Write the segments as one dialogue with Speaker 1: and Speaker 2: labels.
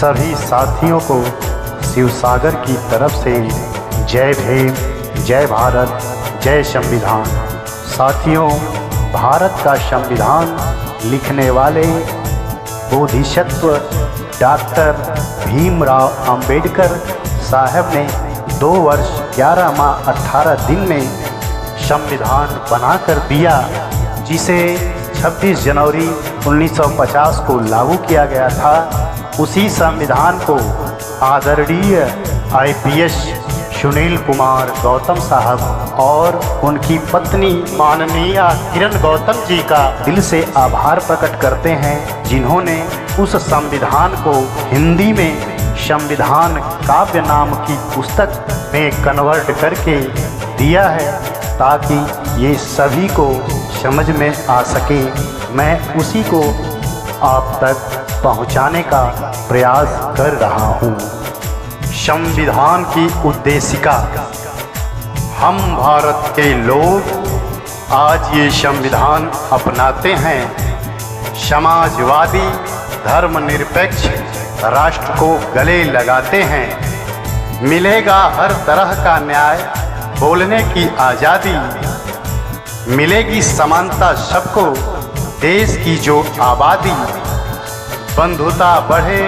Speaker 1: सभी साथियों को शिवसागर की तरफ से जय भीम, जय भारत, जय संविधान। साथियों, भारत का संविधान लिखने वाले बोधिसत्व डॉक्टर भीमराव अंबेडकर साहब ने 2 वर्ष 11 माह 18 दिन में संविधान बनाकर दिया, जिसे 26 जनवरी 1950 को लागू किया गया था। उसी संविधान को आदरणीय IPS सुनील कुमार गौतम साहब और उनकी पत्नी माननीय किरण गौतम जी का दिल से आभार प्रकट करते हैं, जिन्होंने उस संविधान को हिंदी में संविधान काव्य नाम की पुस्तक में कन्वर्ट करके दिया है, ताकि ये सभी को समझ में आ सके। मैं उसी को आप तक पहुंचाने का प्रयास कर रहा हूं। संविधान की उद्देशिका। हम भारत के लोग आज ये संविधान अपनाते हैं। समाजवादी धर्मनिरपेक्ष राष्ट्र को गले लगाते हैं। मिलेगा हर तरह का न्याय, बोलने की आज़ादी, मिलेगी समानता सबको, देश की जो आबादी, बंधुता बढ़े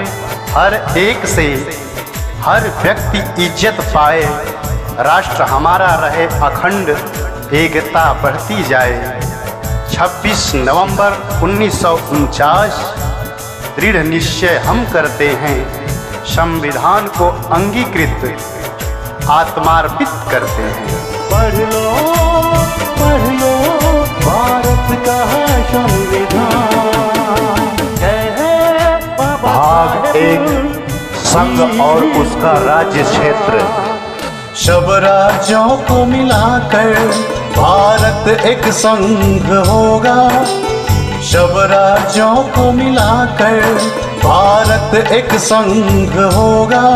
Speaker 1: हर एक से, हर व्यक्ति इज्जत पाए, राष्ट्र हमारा रहे अखंड, एकता बढ़ती जाए। 26 नवंबर 1949 दृढ़ निश्चय हम करते हैं, संविधान को अंगीकृत आत्मार्पित करते हैं।
Speaker 2: पढ़ लो भारत का संविधान।
Speaker 1: भाग 1, संघ और उसका राज्य क्षेत्र।
Speaker 2: सब राज्यों को मिलाकर भारत एक संघ होगा। सब राज्यों को मिलाकर भारत एक संघ होगा।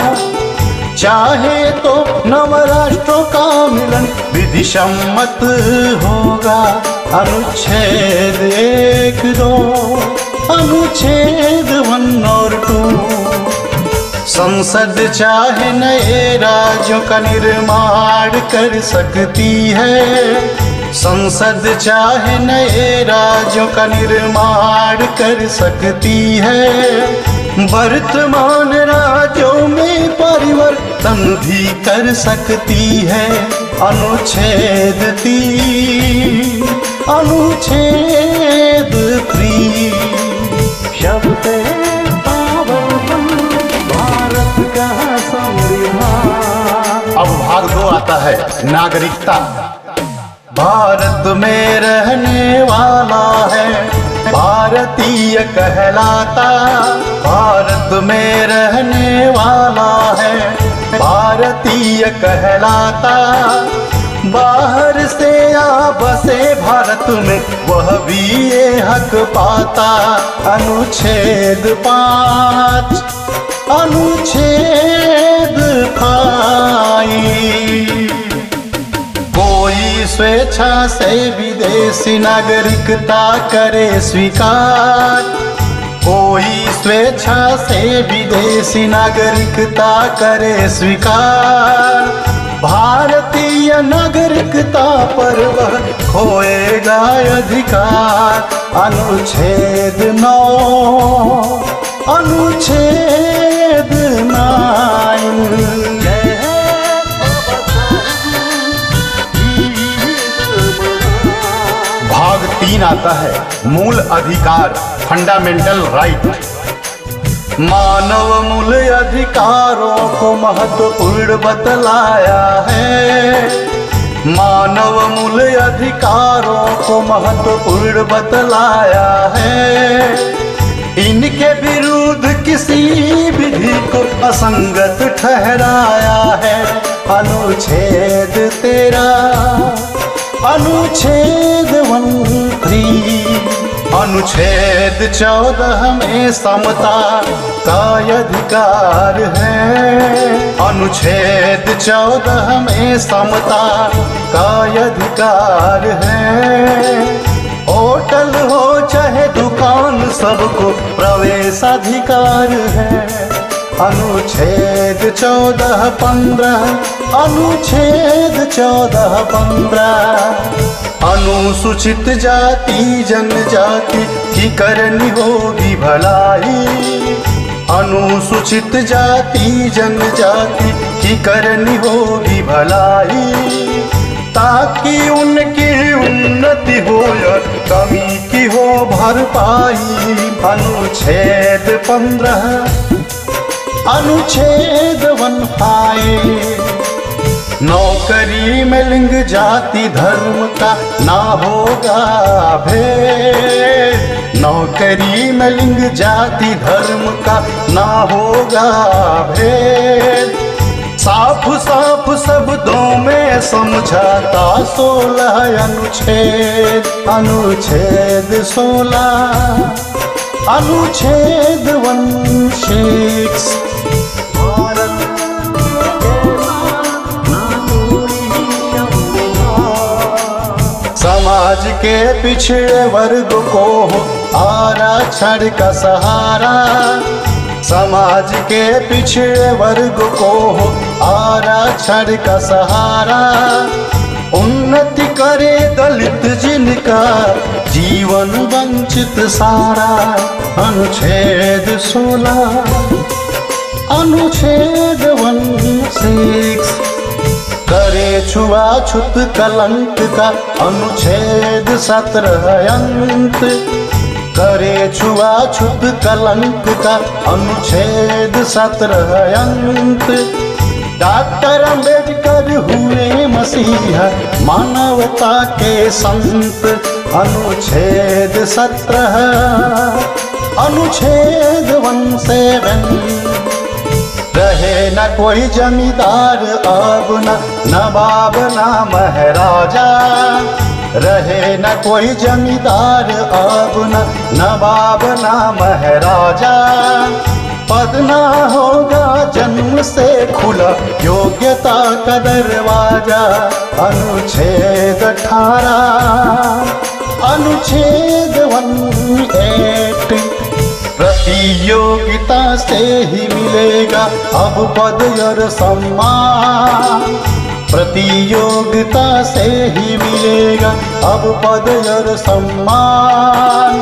Speaker 2: चाहे तो नव राष्ट्रों का मिलन विधि सम्मत होगा। अनुच्छेद 1, 2, अनुच्छेद 1 और 2। संसद चाहे नए राज्यों का निर्माण कर सकती है। संसद चाहे नए राज्यों का निर्माण कर सकती है। वर्तमान राज्यों में परिवर्तन भी कर सकती है। अनुच्छेद 3, अनुच्छेद 3।
Speaker 1: शब्द
Speaker 2: भारत का संविधान।
Speaker 1: अब भाग 2 आता है, नागरिकता।
Speaker 2: भारत में रहने वाला है, भारतीय कहलाता। भारत में रहने वाला है, भारतीय कहलाता। बाहर से आ बसे भारत में, वह भी ये हक पाता। अनुच्छेद 5, अनुच्छेद 5। कोई स्वेच्छा से विदेशी नागरिकता करे स्वीकार। कोई स्वेच्छा से विदेशी नागरिकता करे स्वीकार। भारतीय नागरिकता पर वह खोएगा अधिकार। अनुच्छेद 9, अनुच्छेद 9।
Speaker 1: भाग 3 आता है, मूल अधिकार, फंडामेंटल राइट।
Speaker 2: मानव मूल अधिकारों को महत्वपूर्ण बतलाया है। मानव मूल अधिकारों को महत्वपूर्ण बतलाया है। इनके विरुद्ध किसी विधि को असंगत ठहराया है। अनुच्छेद 13, अनुच्छेद 13। अनुच्छेद 14 में समता का अधिकार है। अनुच्छेद 14 में समता का अधिकार है। होटल हो चाहे दुकान, सबको प्रवेशाधिकार है। अनुच्छेद 14-15, अनुच्छेद 14-15। अनुसूचित जाति जनजाति की करनी होगी भलाई, अनुसूचित जाति जनजाति की करनी होगी भलाई, ताकि उनकी उन्नति हो या कमी की हो भरपाई। अनुच्छेद 15, अनुच्छेद 15। नौकरी में लिंग जाति धर्म का ना होगा भेद, नौकरी में लिंग जाति धर्म का ना होगा भेद। साफ साफ शब्दों में समझाता 16 अनुच्छेद, अनुच्छेद 16, अनुच्छेद 16। समाज के पिछड़े वर्ग को हो आरक्षण का सहारा, समाज के पिछड़े वर्ग को हो आरक्षण का सहारा। उन्नति करे दलित जिनका जीवन वंचित सारा। अनुच्छेद 16, अनुच्छेद 16। करे छुआछूत कलंक का अनुच्छेद 17 अंत, करे छुआछूत कलंक का अनुच्छेद 17 अंत। डॉक्टर अंबेडकर हुए मसीहा मानवता के संत। अनुच्छेद 17, अनुच्छेद 17। रहे न कोई जमींदार अब न नवाब न महाराजा, रहे न कोई जमींदार अब न नवाब न महाराजा। पद ना होगा जन्म से खुला योग्यता का दरवाजा। अनुच्छेद 18, अनुच्छेद 18। प्रतियोगिता से ही मिलेगा अब पद और सम्मान, प्रतियोगिता से ही मिलेगा अब पद और सम्मान।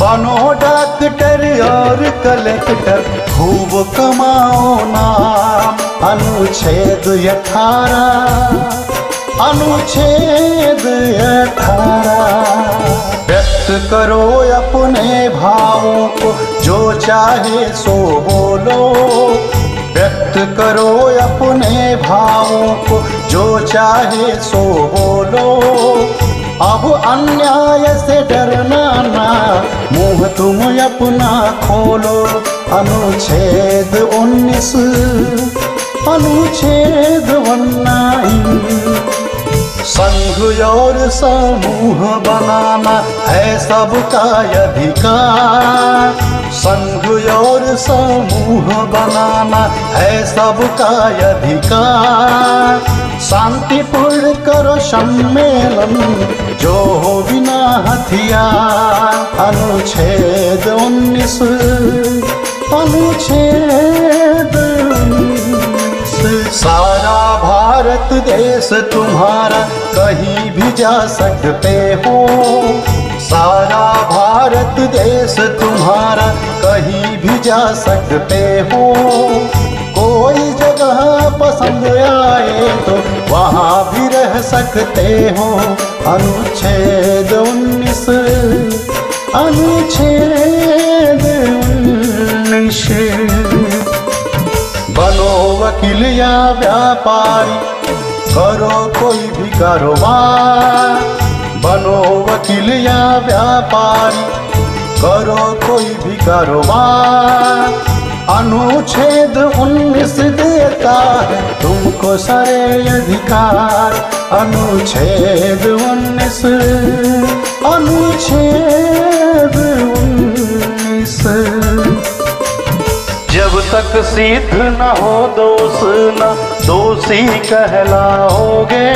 Speaker 2: बनो डॉक्टर और कलेक्टर खूब कमाओ नाम। अनुच्छेद 18, अनुच्छेद 18। व्यक्त करो अपने भावों को जो चाहे सो बोलो, व्यक्त करो अपने भावों को जो चाहे सो बोलो। अब अन्याय से डरना ना, मुंह तुम अपना खोलो। अनुच्छेद 19, अनुच्छेद 19। संघ और समूह बनाना है सबका अधिकार, संघ और समूह बनाना है सबका अधिकार। शांतिपूर्ण करो सम्मेलन जो हो बिना हथियार। अनुच्छेद 19, अनुच्छेद 19। सारा भारत देश तुम्हारा कहीं भी जा सकते हो, सारा भारत देश तुम्हारा कहीं भी जा सकते हो। कोई जगह पसंद आए तो वहाँ भी रह सकते हो। अनुच्छेद 19, अनुच्छेद 19। बनो वकील या व्यापारी, करो कोई भी कारोबार। बनो वकील या व्यापारी, करो कोई भी कारोबार। अनुच्छेद 19 देता है तुमको सारे अधिकार। अनुच्छेद 19, अनुच्छेद 19।
Speaker 1: जब तक सिद्ध न हो दोष न दोषी कहलाओगे,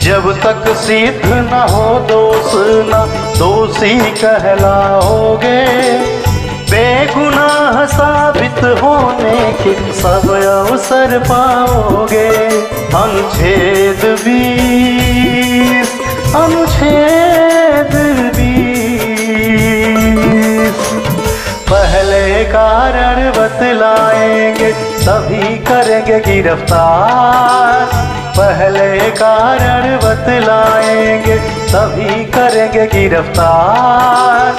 Speaker 1: जब तक सिद्ध न हो दोष न दोषी कहलाओगे। बेगुनाह साबित होने लिखित सब अवसर पाओगे। अनुच्छेद 20, अनुच्छेद 20। पहले कारण बतलाएंगे तभी करेंगे गिरफ्तार। पहले कारण बतलाएंगे तभी करेंगे गिरफ्तार।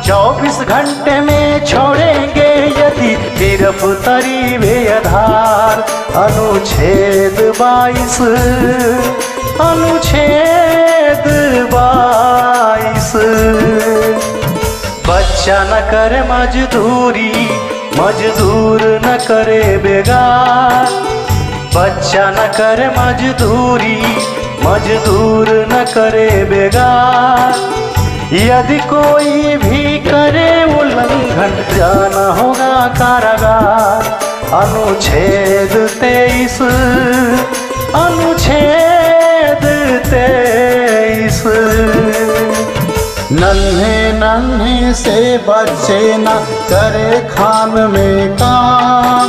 Speaker 1: 24 घंटे में छोड़ेंगे यदि गिरफ्तारी बेआधार। अनुच्छेद 22, अनुच्छेद 22। बच्चा न करे मजदूरी, मजदूर न करे बेगार। बच्चा न करे मजदूरी, मजदूर न करे बेगार। यदि कोई भी करे उल्लंघन जाना होगा कारागार। अनुच्छेद 23, अनुच्छेद 23।
Speaker 2: नन्हे नन्हे से बच्चे न करे खान में काम।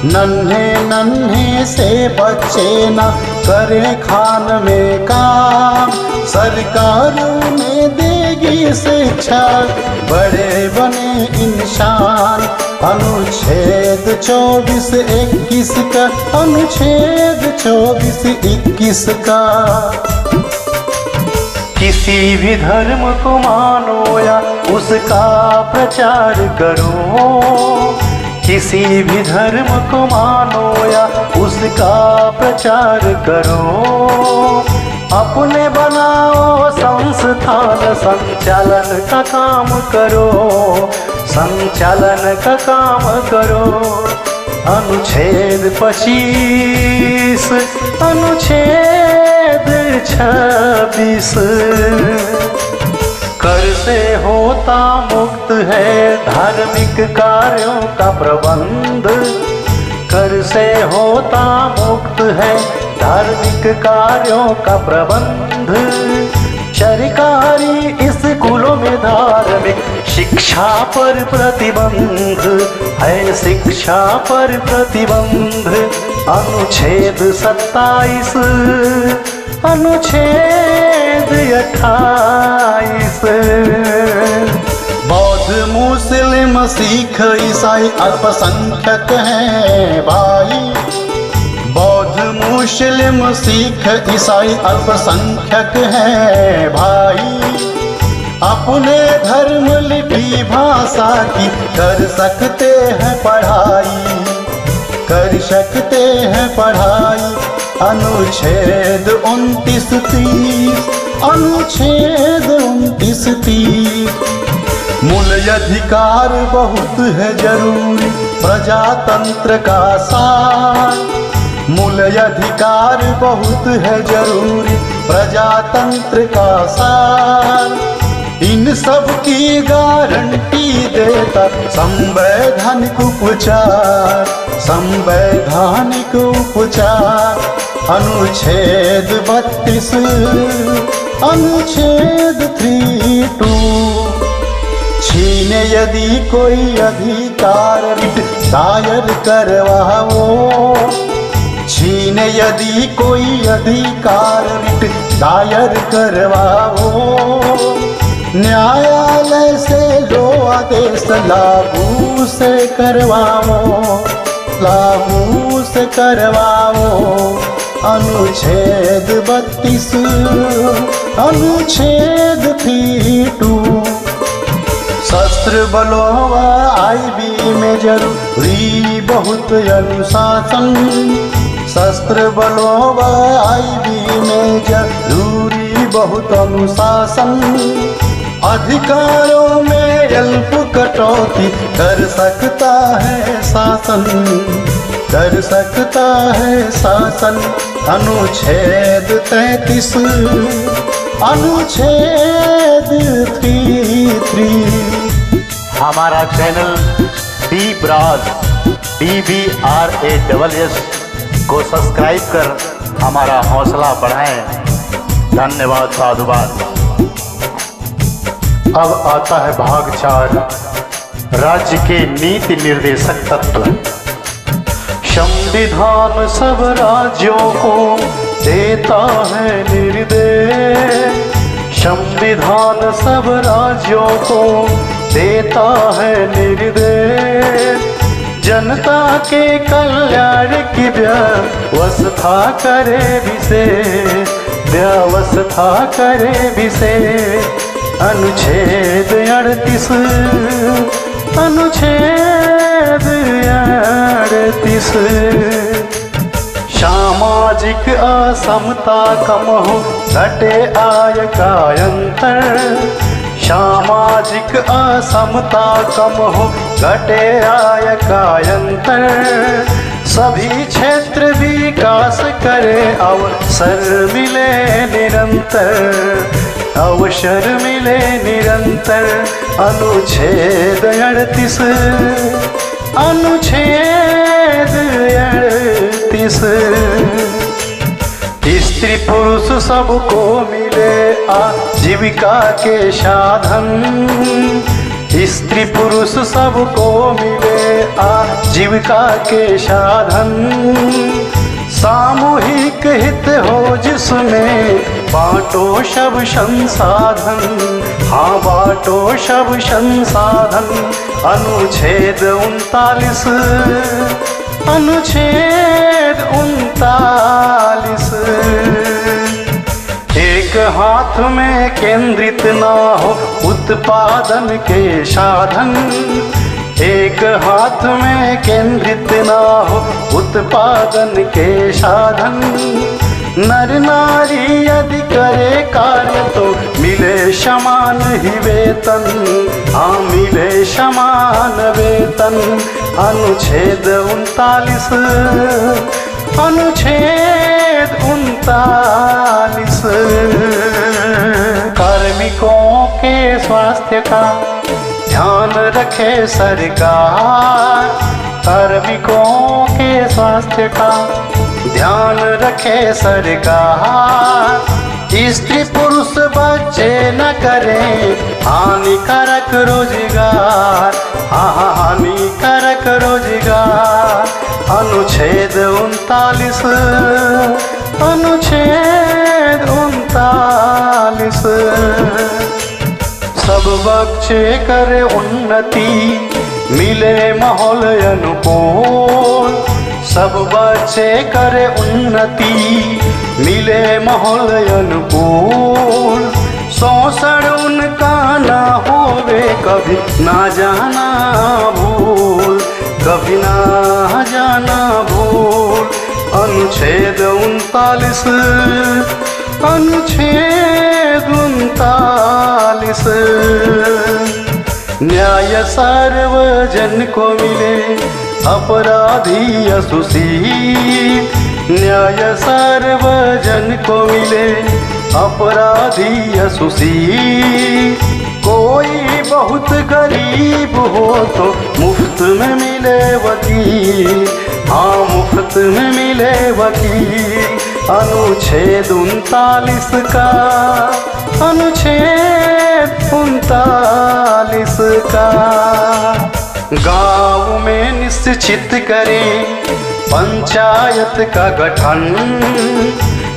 Speaker 2: नन्हे नन्हे से बच्चे न करे खान में काम। सरकार उन्हें देगी शिक्षा, बड़े बने इंसान। अनुच्छेद 24-21 का, अनुच्छेद 24-21 का।
Speaker 1: किसी भी धर्म को मानो या उसका प्रचार करो। किसी भी धर्म को मानो या उसका प्रचार करो। अपने बनाओ संस्थान, संचालन का काम करो। संचालन का काम करो। अनुच्छेद 25, अनुच्छेद 26। कर से होता मुक्त है धार्मिक कार्यों का प्रबंध। कर से होता मुक्त है धार्मिक कार्यों का प्रबंध। सरकारी स्कूलों में धार्मिक शिक्षा पर प्रतिबंध है, शिक्षा पर प्रतिबंध। अनुच्छेद 27, अनुच्छेद 28।
Speaker 2: बौद्ध मुस्लिम सिख ईसाई अल्पसंख्यक हैं भाई। बौद्ध मुस्लिम सिख ईसाई अल्पसंख्यक हैं भाई। अपने धर्म लिपि भाषा की कर सकते हैं पढ़ाई, कर सकते हैं पढ़ाई। अनुच्छेद 29-30, अनुच्छेद 29-30। मूल अधिकार बहुत है जरूरी प्रजातंत्र का सार। मूल अधिकार बहुत है जरूरी प्रजातंत्र का सार। इन सब की गारंटी देता संवैधानिक उपचार, संवैधानिक उपचार। अनुच्छेद 32, अनुच्छेद 32। छीने यदि कोई अधिकार रिट दायर करवाओ। छीने यदि कोई अधिकार रिट दायर करवाओ। न्यायालय से लो आदेश लागू से करवाओ, लागू से करवाओ। अनुच्छेद 32, अनुच्छेद 32। शस्त्र बलों व IB में जरूरी बहुत अनुशासन। शस्त्र बलों व IB में जरूरी बहुत अनुशासन। अधिकारों में अल्प कटौती कर सकता है शासन, कर सकता है शासन। अनुच्छेद 33, अनुच्छेद 33।
Speaker 1: हमारा चैनल DBRAS DBRASS को सब्सक्राइब कर हमारा हौसला बढ़ाएं। धन्यवाद, साधुवाद। अब आता है भाग 4, राज्य के नीति निर्देशक तत्व। संविधान सब राज्यों को देता है निर्देश, संविधान सब राज्यों को देता है निर्देश, जनता के कल्याण की व्यवस्था करे विशेष, व्यवस्था करे विशेष। अनुच्छेद 38, अनुच्छेद 38। सामाजिक असमता कम हो, घटे आय का अंतर, सामाजिक असमता कम हो, घटे आय का अंतर, सभी क्षेत्र विकास करे, अवसर मिले निरंतर, अवसर मिले निरंतर। अनुच्छेद 38, अनुच्छेद 38। स्त्री पुरुष सबको मिले आजीविका के साधन, स्त्री पुरुष सबको मिले आजीविका के साधन, सामूहिक हित हो जिसमें बांटो सब संसाधन, हाँ बांटो सब संसाधन। अनुच्छेद 39, अनुच्छेद 39। एक हाथ में केंद्रित ना हो उत्पादन के साधन, एक हाथ में केंद्रित ना हो उत्पादन के साधन, नर नारी यदि करे कार्य तो मिले समान ही वेतन, हाँ मिले समान वेतन। अनुच्छेद 39, अनुच्छेद 39। कार्मिकों के स्वास्थ्य का ध्यान रखे सरकार, कार्मिकों के स्वास्थ्य का ध्यान रखे सरकार, स्त्री पुरुष बच्चे न करें हानिकारक रोजगार, हाँ हानिकारक रोजगार। अनुच्छेद 39, अनुच्छेद 39। सब बच्चे करे उन्नति, मिले माहौल अनुकूल, सब बच्चे करे उन्नति, मिले माहौल अनुकूल, शोषण उनका ना होवे कभी ना जाना भूल, कभी ना जाना भूल। अनुच्छेद 39, अनुच्छेद 39। न्याय सार्वजन को मिले, अपराधी असुशील, न्याय सार्वजन को मिले, अपराधी असुशील। कोई बहुत गरीब हो तो मुफ्त में मिले वकील, हाँ मुफ्त में मिले वकील। अनुच्छेद 39 का, अनुच्छेद 39 का। गाँव में निश्चित करें पंचायत का गठन,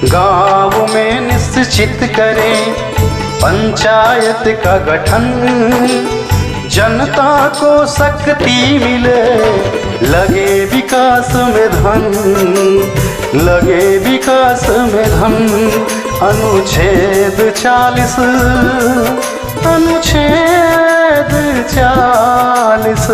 Speaker 1: गाँव में निश्चित करें पंचायत का गठन, जनता को शक्ति मिले, लगे विकास में धन, लगे विकास में धन। अनुच्छेद 40, अनुच्छेद 40।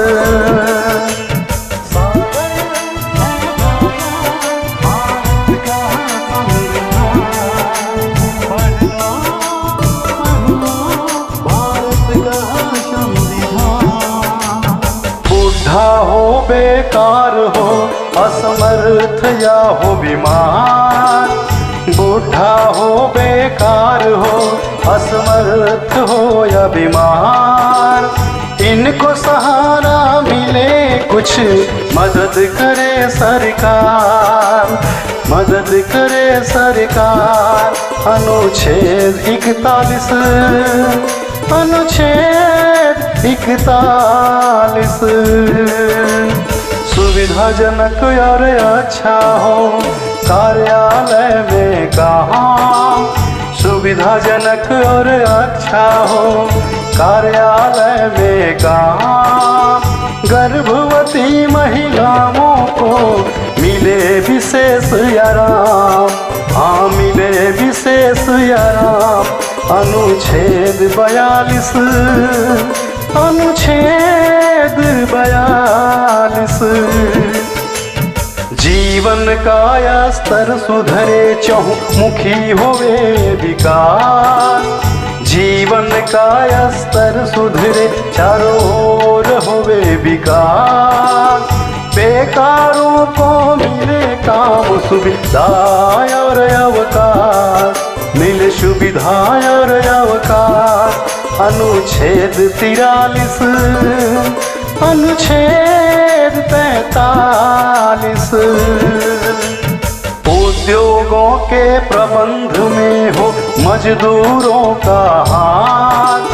Speaker 1: बुढ़ा हो बेकार हो, असमर्थ या हो बीमार, बुढ़ा हो बेकार हो, असमर्थ हो या बीमार, इनको सहारा मिले कुछ मदद करे सरकार, मदद करे सरकार। अनुच्छेद 41, अनुच्छेद 41। सुविधाजनक और अच्छा हो कार्यालय में कहाँ, सुविधाजनक और अच्छा हो कार्यालय में कहाँ। गर्भवती महिलाओं को मिले विशेष आराम, हाँ मिले विशेष आराम। अनुच्छेद 42, अनुच्छेद 42। जीवन का स्तर सुधरे चहुमुखी होवे विकास, जीवन का स्तर सुधरे चारों ओर होवे विकास। बेकारों को मिले काम सुविधा और अवकाश, मिले सुविधा और अवकाश। अनुच्छेद 43, अनुच्छेद 45। उद्योगों के प्रबंध में हो मजदूरों का हाथ,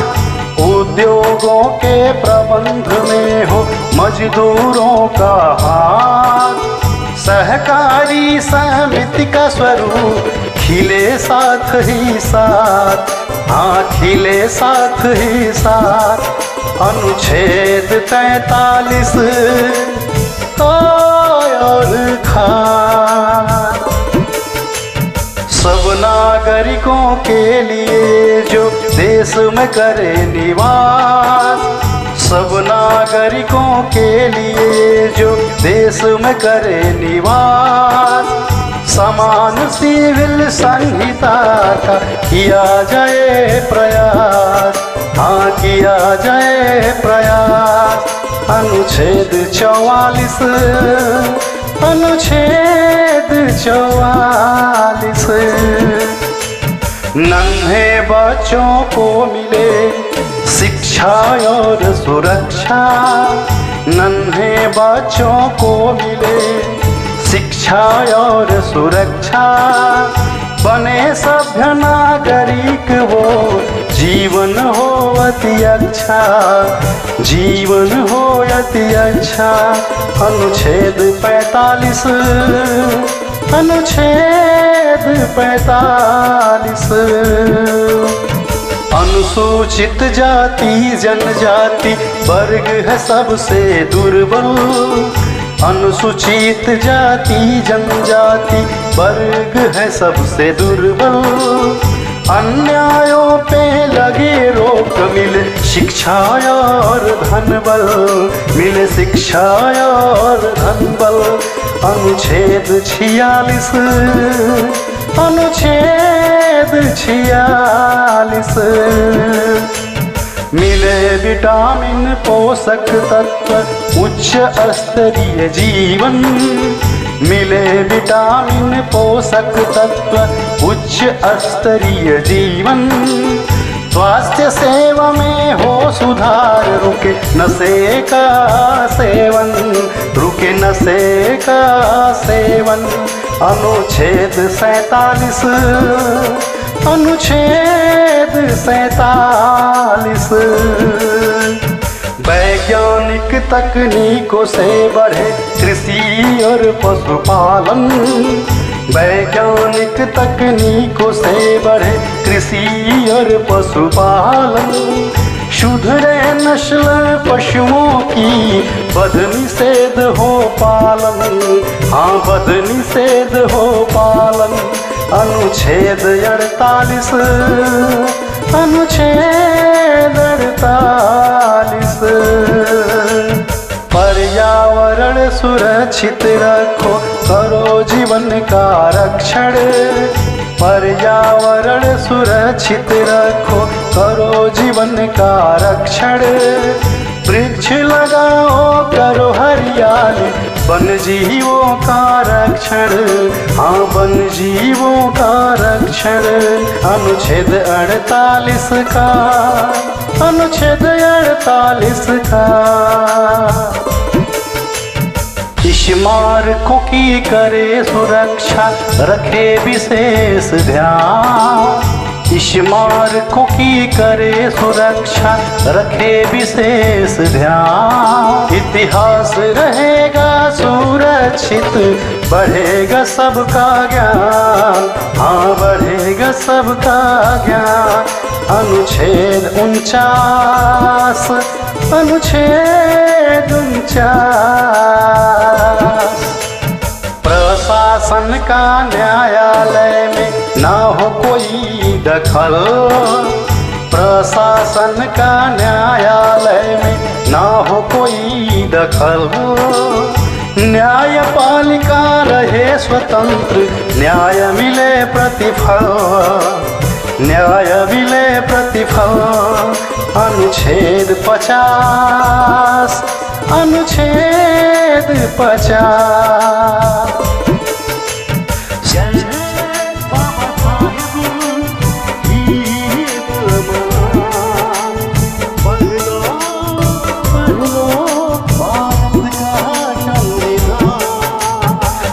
Speaker 1: उद्योगों के प्रबंध में हो मजदूरों का हाथ। सहकारी समिति का स्वरूप खिले साथ ही साथ, हाँ खिले साथ ही साथ। अनुच्छेद 43 और खान। सब नागरिकों के लिए जो देश में करे निवास, सब नागरिकों के लिए जो देश में करे निवास। समान सिविल संहिता का किया जाए प्रयास, हाँ किया जाए प्रयास। अनुच्छेद 44, अनुच्छेद 44। नन्हे बच्चों को मिले शिक्षा और सुरक्षा, नन्हे बच्चों को मिले शिक्षा और सुरक्षा। बने सभ्य नागरिक वो जीवन हो अति अच्छा, जीवन हो अति अच्छा। अनुच्छेद 45, अनुच्छेद 45। अनुसूचित जाति जनजाति वर्ग है सबसे दुर्बल, अनुसूचित जाति जनजाति वर्ग है सबसे दुर्बल। अन्यायों पे लगे रोक मिले शिक्षा और धन बल, मिले शिक्षा और धन बल। अनुच्छेद 46, अनुच्छेद 46। मिले विटामिन पोषक तत्व उच्च स्तरीय जीवन, मिले विटामिन पोषक तत्व उच्च स्तरीय जीवन। स्वास्थ्य सेवा में हो सुधार, रुके नशे का सेवन, रुके नशे का सेवन। अनुच्छेद 47, अनुच्छेद 47। वैज्ञानिक तकनीकों से बढ़े कृषि और पशुपालन, वैज्ञानिक तकनीकों से बढ़े कृषि और पशुपालन। सुधरे नस्ल पशुओं की बद निषेध हो पालन, हाँ बद निषेध हो पालन। अनुच्छेद 48, अनुच्छेद 48। पर्यावरण सुरक्षित रखो, करो जीवन का रक्षण। पर्यावरण सुरक्षित रखो, करो जीवन का रक्षण। वृक्ष लगाओ, करो हरियाली, वन जीवों का रक्षण, हाँ वन जीवों का रक्षण। अनुच्छेद 48 का, अनुच्छेद 48 का। स्मारकों की करे सुरक्षा, रखे विशेष ध्यान। इस मार्गों की करे सुरक्षा, रखे विशेष ध्यान। इतिहास रहेगा सुरक्षित, बढ़ेगा सबका ज्ञान, हाँ बढ़ेगा सबका ज्ञान। अनुच्छेद 49, अनुच्छेद 49। प्रशासन का न्यायालय में ना हो कोई दखल, प्रशासन का न्यायालय में ना हो कोई दखल। न्यायपालिका रहे स्वतंत्र, न्याय मिले प्रतिफल, न्याय मिले प्रतिफल। अनुच्छेद 50, अनुच्छेद 50।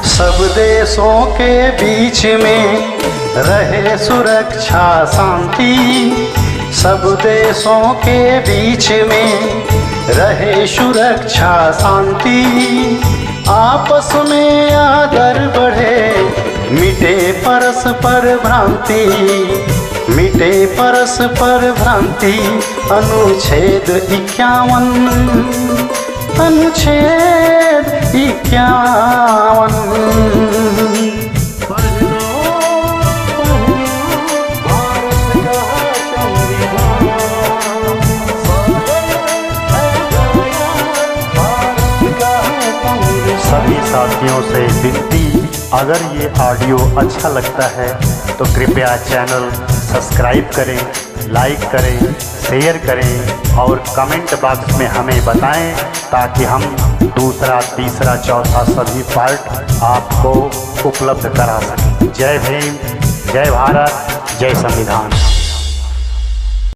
Speaker 1: सब देशों के बीच में रहे सुरक्षा शांति, सब देशों के बीच में रहे सुरक्षा शांति। आपस में आदर बढ़े, मिटे परस्पर भ्रांति, मिटे परस्पर भ्रांति। अनुच्छेद 51, अनुच्छेद 51।
Speaker 2: सभी साथियों से विनती, अगर ये ऑडियो अच्छा लगता है तो कृपया चैनल सब्सक्राइब करें, लाइक करें, शेयर करें और कमेंट बॉक्स में हमें बताएं, ताकि हम दूसरा, तीसरा, चौथा सभी पार्ट आपको उपलब्ध करा सकें। जय भीम, जय भारत, जय संविधान।